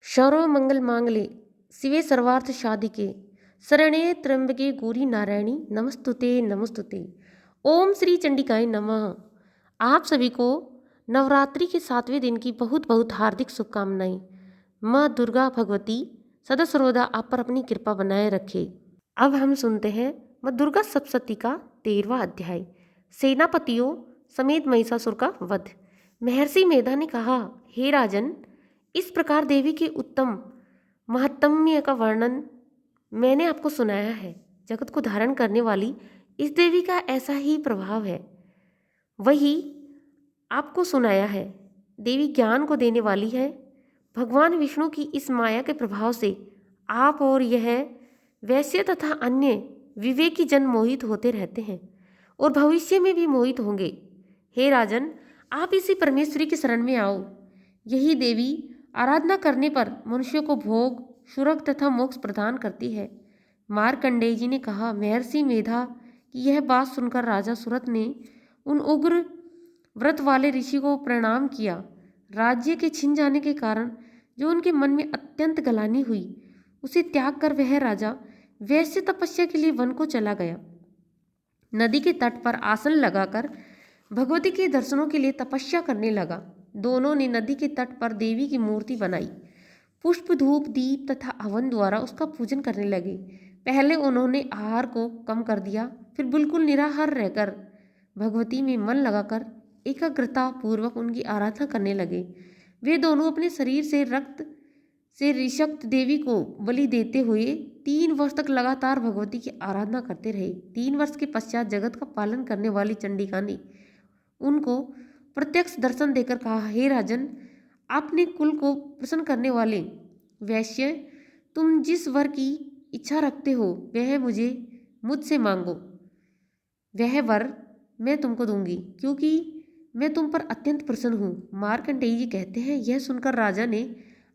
सर्व मंगल मांगले शिवे सर्वार्थ साधिके शरण्ये त्र्यंबके गौरी नारायणी नमस्तुते नमस्तुते। ओम श्री चंडिकाय नमः। आप सभी को नवरात्रि के 7वें दिन की बहुत बहुत हार्दिक शुभकामनाएं। माँ दुर्गा भगवती सदा सर्वदा आप पर अपनी कृपा बनाए रखे। अब हम सुनते हैं माँ दुर्गा सप्तशती का 13वां अध्याय, सेनापतियों समेत महिषासुर का वध। महर्षि मेधा ने कहा, हे राजन, इस प्रकार देवी के उत्तम महात्म्य का वर्णन मैंने आपको सुनाया है। जगत को धारण करने वाली इस देवी का ऐसा ही प्रभाव है, वही आपको सुनाया है। देवी ज्ञान को देने वाली है। भगवान विष्णु की इस माया के प्रभाव से आप और यह वैश्य तथा अन्य विवेकी जन मोहित होते रहते हैं और भविष्य में भी मोहित होंगे। हे राजन, आप इसी परमेश्वरी की शरण में आओ। यही देवी आराधना करने पर मनुष्य को भोग, सुरग तथा मोक्ष प्रदान करती है। मार्कंडेय जी ने कहा, महर्षि मेधा की यह बात सुनकर राजा सुरथ ने उन उग्र व्रत वाले ऋषि को प्रणाम किया। राज्य के छिन जाने के कारण जो उनके मन में अत्यंत गलानी हुई, उसे त्याग कर वह राजा वैश्य तपस्या के लिए वन को चला गया। नदी के तट पर आसन लगाकर भगवती के दर्शनों के लिए तपस्या करने लगा। दोनों ने नदी के तट पर देवी की मूर्ति बनाई। पुष्प, धूप, दीप तथा हवन द्वारा उसका पूजन करने लगे। पहले उन्होंने आहार को कम कर दिया, फिर बिल्कुल निराहार रहकर भगवती में मन लगाकर एकाग्रता पूर्वक उनकी आराधना करने लगे। वे दोनों अपने शरीर से रक्त से ऋषक्त देवी को बलि देते हुए 3 वर्ष तक लगातार भगवती की आराधना करते रहे। 3 वर्ष के पश्चात जगत का पालन करने वाली चंडिका ने उनको प्रत्यक्ष दर्शन देकर कहा, हे राजन, आपने कुल को प्रसन्न करने वाले वैश्य, तुम जिस वर की इच्छा रखते हो वह मुझसे मांगो। वह वर मैं तुमको दूंगी, क्योंकि मैं तुम पर अत्यंत प्रसन्न हूँ। मार्कंडेय जी कहते हैं, यह सुनकर राजा ने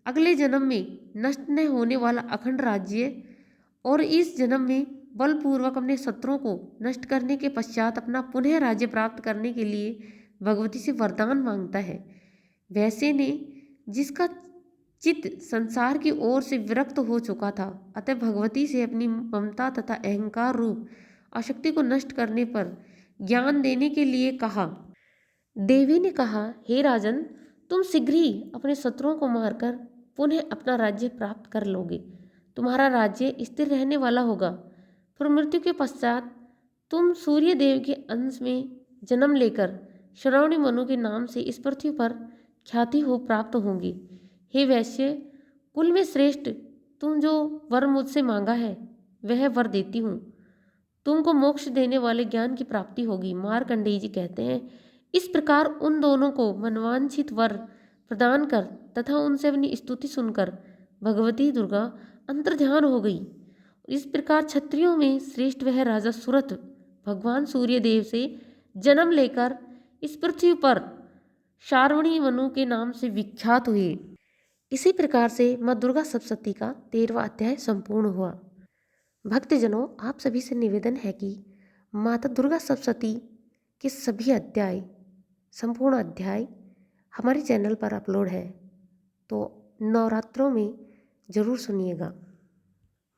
अगले जन्म में नष्ट न होने वाला अखंड राज्य और इस जन्म में बलपूर्वक अपने शत्रुओं को नष्ट करने के पश्चात अपना पुनः राज्य प्राप्त करने के लिए भगवती से वरदान मांगता है। वैसे ने, जिसका चित्त संसार की ओर से विरक्त हो चुका था, अतः भगवती से अपनी ममता तथा अहंकार रूप आसक्ति को नष्ट करने पर ज्ञान देने के लिए कहा। देवी ने कहा, हे राजन, तुम शीघ्र ही अपने शत्रुओं को मारकर पुनः अपना राज्य प्राप्त कर लोगे। तुम्हारा राज्य स्थिर रहने वाला होगा। फिर मृत्यु के पश्चात तुम सूर्य देव के अंश में जन्म लेकर श्रवणी मनु के नाम से इस पृथ्वी पर ख्याति हो प्राप्त होंगी। हे वैश्य, कुल में श्रेष्ठ, तुम जो वर मुझसे मांगा है वह वर देती हूँ। तुमको मोक्ष देने वाले ज्ञान की प्राप्ति होगी। मार्कंडेय जी कहते हैं, इस प्रकार उन दोनों को मनवांछित वर प्रदान कर तथा उनसे अपनी स्तुति सुनकर भगवती दुर्गा अंतर्ध्यान हो गई। इस प्रकार क्षत्रियों में श्रेष्ठ वह राजा सुरथ भगवान सूर्य देव से जन्म लेकर इस पृथ्वी पर शार्वणी मनु के नाम से विख्यात हुए। इसी प्रकार से माँ दुर्गा सप्तशती का 13वां अध्याय संपूर्ण हुआ। भक्तजनों, आप सभी से निवेदन है कि माता दुर्गा सप्तशती के सभी अध्याय, संपूर्ण अध्याय हमारे चैनल पर अपलोड है, तो नवरात्रों में ज़रूर सुनिएगा।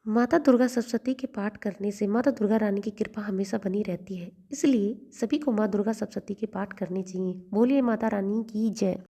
माता दुर्गा सप्तशती के पाठ करने से माता दुर्गा रानी की कृपा हमेशा बनी रहती है, इसलिए सभी को माँ दुर्गा सप्तशती के पाठ करने चाहिए। बोलिए माता रानी की जय।